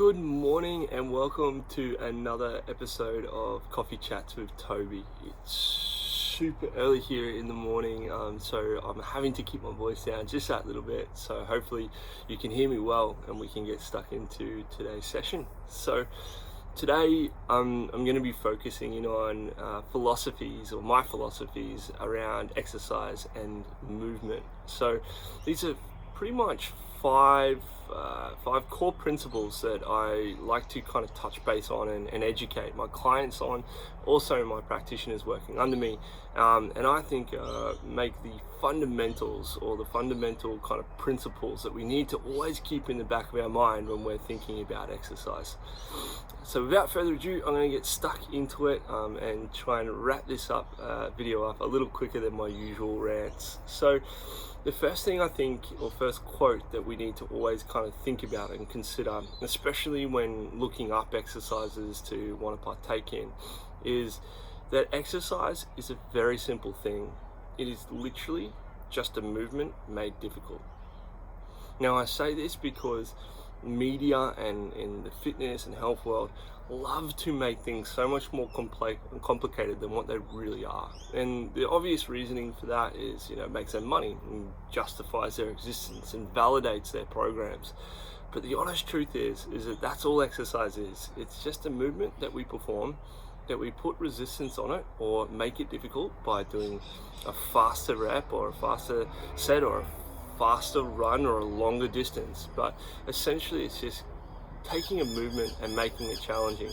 Good morning and welcome to another episode of Coffee Chats with Toby. It's super early here in the morning, so I'm having to keep my voice down just that little bit. So hopefully you can hear me well and we can get stuck into today's session. So today I'm going to be focusing in on philosophies, or my philosophies around exercise and movement. So these are pretty much five core principles that I like to kind of touch base on and educate my clients on, also my practitioners working under me, and I think make the fundamentals, or the fundamental kind of principles that we need to always keep in the back of our mind when we're thinking about exercise. So without further ado, I'm going to get stuck into it and try and wrap this video up a little quicker than my usual rants. So the first thing I think, or first quote that we need to always kind of think about and consider, especially when looking up exercises to want to partake in, is that exercise is a very simple thing. It is literally just a movement made difficult. Now I say this because media and in the fitness and health world love to make things so much more complicated than what they really are, and the obvious reasoning for that is, it makes them money and justifies their existence and validates their programs. But the honest truth is that that's all exercise is. It's just a movement that we perform, that we put resistance on it or make it difficult by doing a faster rep or a faster set or a faster run or a longer distance. But essentially it's just taking a movement and making it challenging.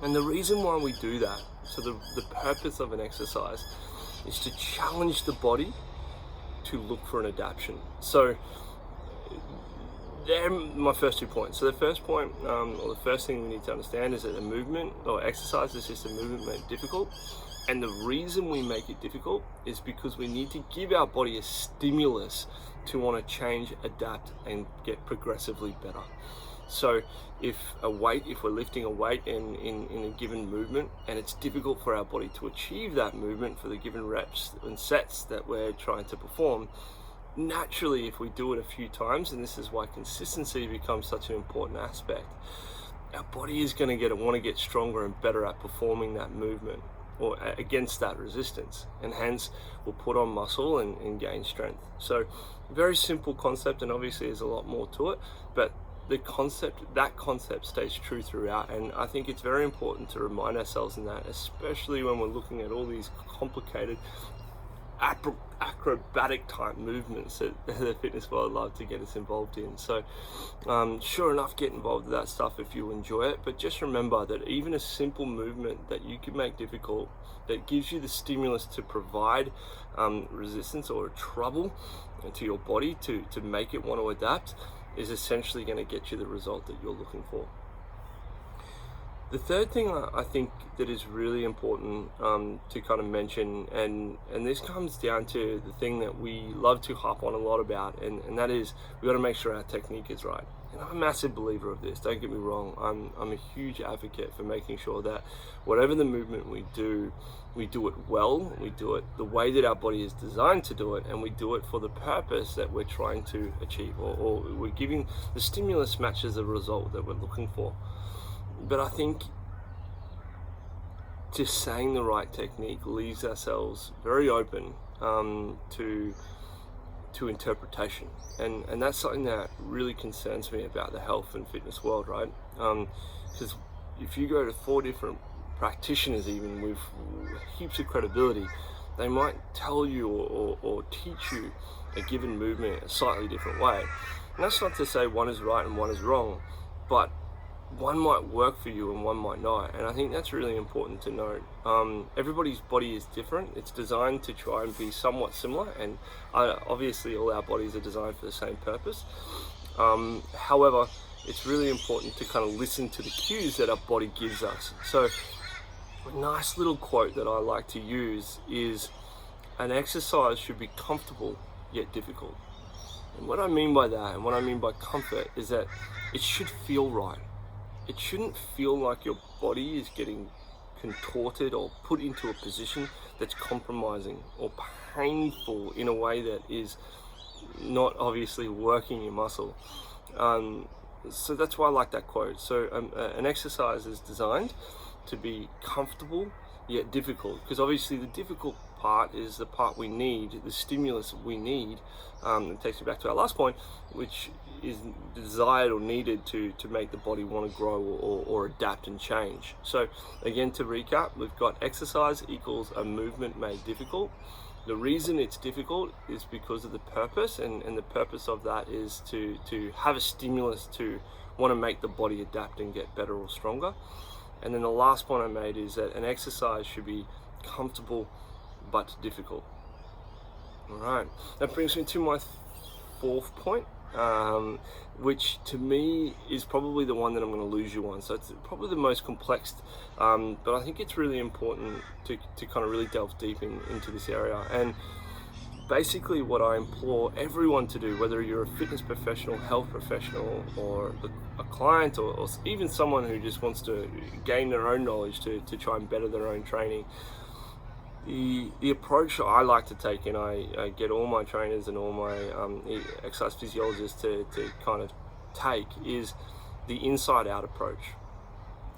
And the reason why we do that, so the purpose of an exercise is to challenge the body to look for an adaptation. So they're my first 2 points. So the first point, or the first thing we need to understand, is that a movement or exercise is just a movement made difficult. And the reason we make it difficult is because we need to give our body a stimulus to want to change, adapt, and get progressively better. So if we're lifting a weight in a given movement, and it's difficult for our body to achieve that movement for the given reps and sets that we're trying to perform, naturally, if we do it a few times, and this is why consistency becomes such an important aspect, our body is going to want to get stronger and better at performing that movement or against that resistance, and hence we'll put on muscle and gain strength. So very simple concept, and obviously there's a lot more to it, but that concept stays true throughout. And I think it's very important to remind ourselves in that, especially when we're looking at all these complicated acrobatic type movements that the fitness world love to get us involved in. So sure enough, get involved with that stuff if you enjoy it, but just remember that even a simple movement that you can make difficult, that gives you the stimulus to provide resistance or trouble to your body to make it want to adapt, is essentially going to get you the result that you're looking for. The third thing I think that is really important to kind of mention, and this comes down to the thing that we love to harp on a lot about, and that is we got to make sure our technique is right. And I'm a massive believer of this, don't get me wrong. I'm a huge advocate for making sure that whatever the movement we do it well, we do it the way that our body is designed to do it, and we do it for the purpose that we're trying to achieve, or we're giving the stimulus matches the result that we're looking for. But I think just saying the right technique leaves ourselves very open to interpretation, and that's something that really concerns me about the health and fitness world, right? Because if you go to 4 different practitioners, even with heaps of credibility, they might tell you or teach you a given movement a slightly different way. And that's not to say one is right and one is wrong, but one might work for you and one might not. And I think that's really important to note. Everybody's body is different. It's designed to try and be somewhat similar, and obviously all our bodies are designed for the same purpose. However, it's really important to kind of listen to the cues that our body gives us. So a nice little quote that I like to use is, an exercise should be comfortable yet difficult. And what I mean by that, and what I mean by comfort, is that it should feel right. It shouldn't feel like your body is getting contorted or put into a position that's compromising or painful in a way that is not obviously working your muscle. So that's why I like that quote. So an exercise is designed to be comfortable yet difficult, because obviously the difficult part is the part we need, the stimulus we need. It takes me back to our last point, which is desired or needed to make the body want to grow or adapt and change. So again, to recap, we've got exercise equals a movement made difficult. The reason it's difficult is because of the purpose, and the purpose of that is to have a stimulus to want to make the body adapt and get better or stronger. And then the last point I made is that an exercise should be comfortable but difficult. All right, that brings me to my fourth point, which to me is probably the one that I'm going to lose you on. So it's probably the most complex, but I think it's really important to kind of really delve deep into this area. And basically what I implore everyone to do, whether you're a fitness professional, health professional, or a client, or even someone who just wants to gain their own knowledge to try and better their own training, the approach I like to take, and I get all my trainers and all my exercise physiologists to kind of take, is the inside out approach.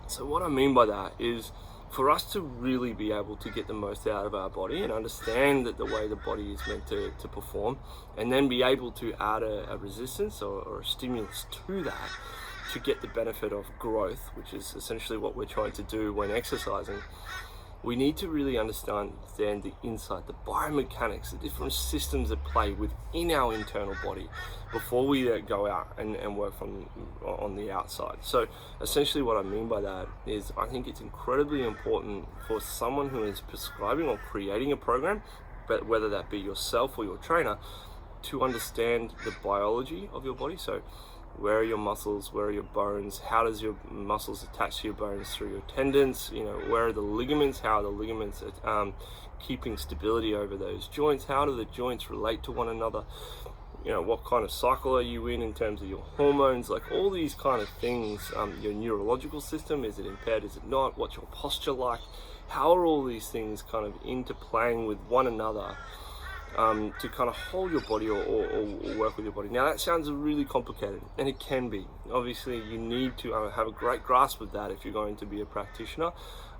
So what I mean by that is, for us to really be able to get the most out of our body and understand that the way the body is meant to perform, and then be able to add a resistance or a stimulus to that to get the benefit of growth, which is essentially what we're trying to do when exercising, we need to really understand the inside, the biomechanics, the different systems at play within our internal body before we go out and work on the outside. So essentially what I mean by that is, I think it's incredibly important for someone who is prescribing or creating a program, but whether that be yourself or your trainer, to understand the biology of your body. So where are your muscles, where are your bones, how does your muscles attach to your bones through your tendons, where are the ligaments, how are the ligaments keeping stability over those joints, how do the joints relate to one another, what kind of cycle are you in terms of your hormones, like all these kind of things, your neurological system, is it impaired, is it not, what's your posture like, how are all these things kind of interplaying with one another, to kind of hold your body or work with your body. Now that sounds really complicated, and it can be. Obviously you need to have a great grasp of that if you're going to be a practitioner,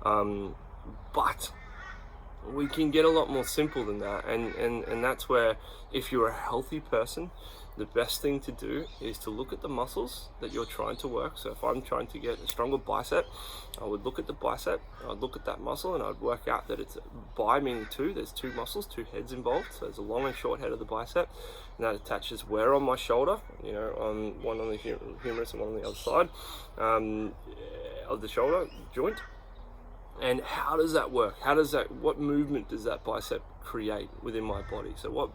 but we can get a lot more simple than that, and that's where, if you're a healthy person, the best thing to do is to look at the muscles that you're trying to work. So if I'm trying to get a stronger bicep, I would look at the bicep, I'd look at that muscle, and I'd work out that it's bi, meaning two, there's two muscles, two heads involved. So there's a long and short head of the bicep, and that attaches where on my shoulder, on one on the humerus and one on the other side of the shoulder joint. And how does that work? What movement does that bicep create within my body? So what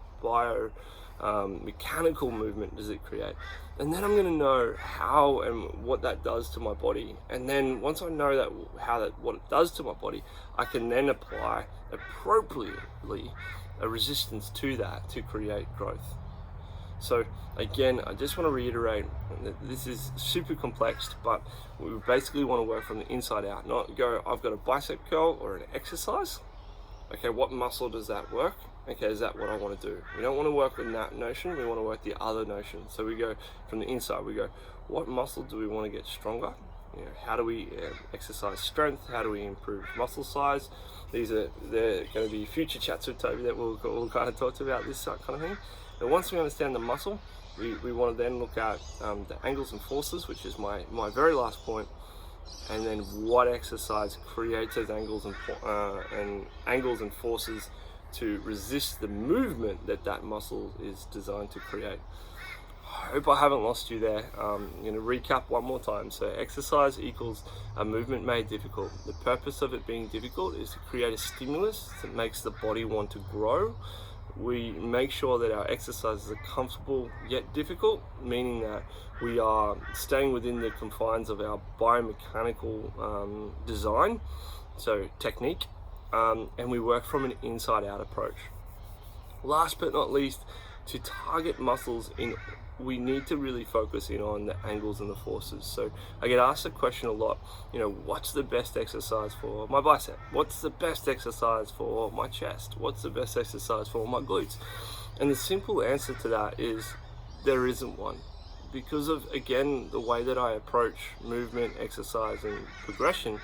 mechanical movement does it create? And then I'm going to know how and what that does to my body. And then once I know what it does to my body, I can then apply appropriately a resistance to that to create growth. So again, I just want to reiterate that this is super complex, but we basically want to work from the inside out, not go, I've got a bicep curl or an exercise. Okay, what muscle does that work? Okay, is that what I want to do? We don't want to work with that notion, we want to work the other notion. So we go from the inside, we go, what muscle do we want to get stronger? How do we exercise strength? How do we improve muscle size? They're going to be future chats with Toby that we'll kind of talk about this kind of thing. And once we understand the muscle, we want to then look at the angles and forces, which is my very last point, and then what exercise creates those angles and forces to resist the movement that muscle is designed to create. I hope I haven't lost you there. I'm going to recap one more time. So exercise equals a movement made difficult. The purpose of it being difficult is to create a stimulus that makes the body want to grow. We make sure that our exercises are comfortable yet difficult, meaning that we are staying within the confines of our biomechanical design, so technique, and we work from an inside out approach. Last but not least, to target muscles we need to really focus in on the angles and the forces. So I get asked the question a lot, what's the best exercise for my bicep? What's the best exercise for my chest? What's the best exercise for my glutes? And the simple answer to that is there isn't one. because of, again, the way that I approach movement, exercise, and progression,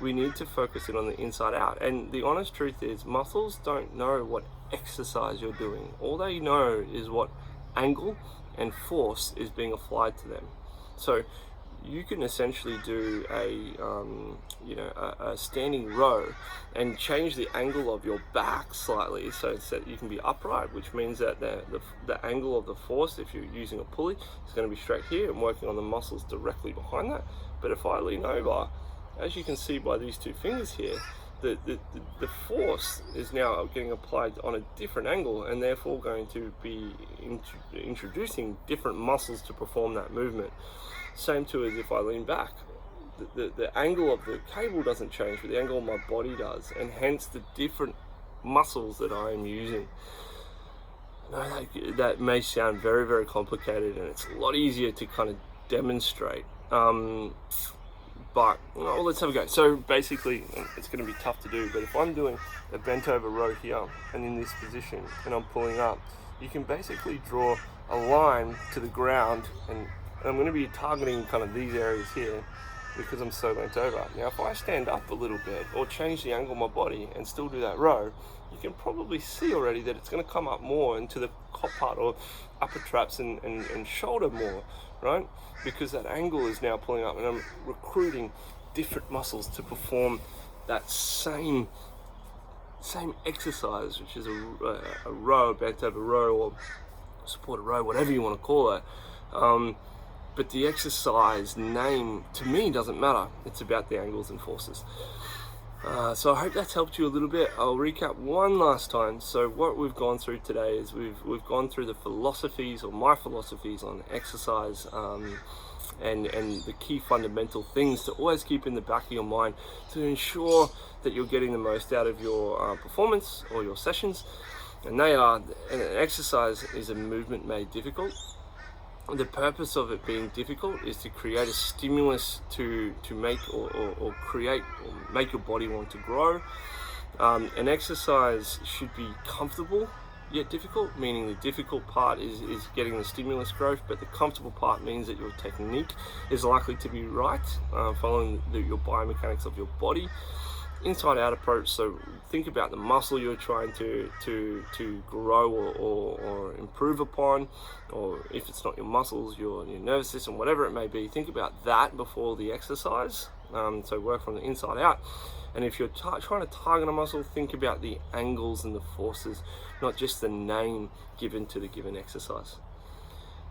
we need to focus it on the inside out. And the honest truth is, muscles don't know what exercise you're doing. All they know is what angle and force is being applied to them. So you can essentially do a standing row and change the angle of your back slightly, so that you can be upright, which means that the angle of the force, if you're using a pulley, is going to be straight here and working on the muscles directly behind that. But if I lean over, as you can see by these two fingers here, the force is now getting applied on a different angle, and therefore going to be introducing different muscles to perform that movement. Same too as if I lean back. The angle of the cable doesn't change, but the angle of my body does, and hence the different muscles that I am using. Now, that may sound very, very complicated, and it's a lot easier to kind of demonstrate. But let's have a go. So basically, it's going to be tough to do, but if I'm doing a bent over row here and in this position and I'm pulling up, you can basically draw a line to the ground, and I'm going to be targeting kind of these areas here because I'm so bent over. Now if I stand up a little bit or change the angle of my body and still do that row, you can probably see already that it's going to come up more into the cop part or upper traps and shoulder more, right? Because that angle is now pulling up, and I'm recruiting different muscles to perform that same exercise, which is a row, bent over row, or supported row, whatever you want to call it. But the exercise name, to me, doesn't matter. It's about the angles and forces. So I hope that's helped you a little bit. I'll recap one last time. So what we've gone through today is we've gone through the philosophies, or my philosophies, on exercise, and the key fundamental things to always keep in the back of your mind to ensure that you're getting the most out of your performance or your sessions. And an exercise is a movement made difficult. The purpose of it being difficult is to create a stimulus to make or create or make your body want to grow. An exercise should be comfortable yet difficult, meaning the difficult part is getting the stimulus growth, but the comfortable part means that your technique is likely to be right, following your biomechanics of your body. Inside out approach, so think about the muscle you're trying to grow or improve upon, or if it's not your muscles, your nervous system, whatever it may be, think about that before the exercise. So work from the inside out. And if you're trying to target a muscle, think about the angles and the forces, not just the name given to the given exercise.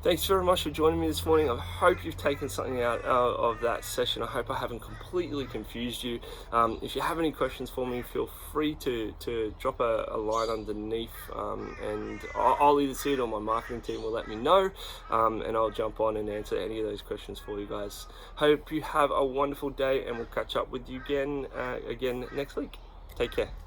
Thanks very much for joining me this morning. I hope you've taken something out of that session. I hope I haven't completely confused you. If you have any questions for me, feel free to drop a line underneath, and I'll either see it or my marketing team will let me know, and I'll jump on and answer any of those questions for you guys. Hope you have a wonderful day, and we'll catch up with you again next week. Take care.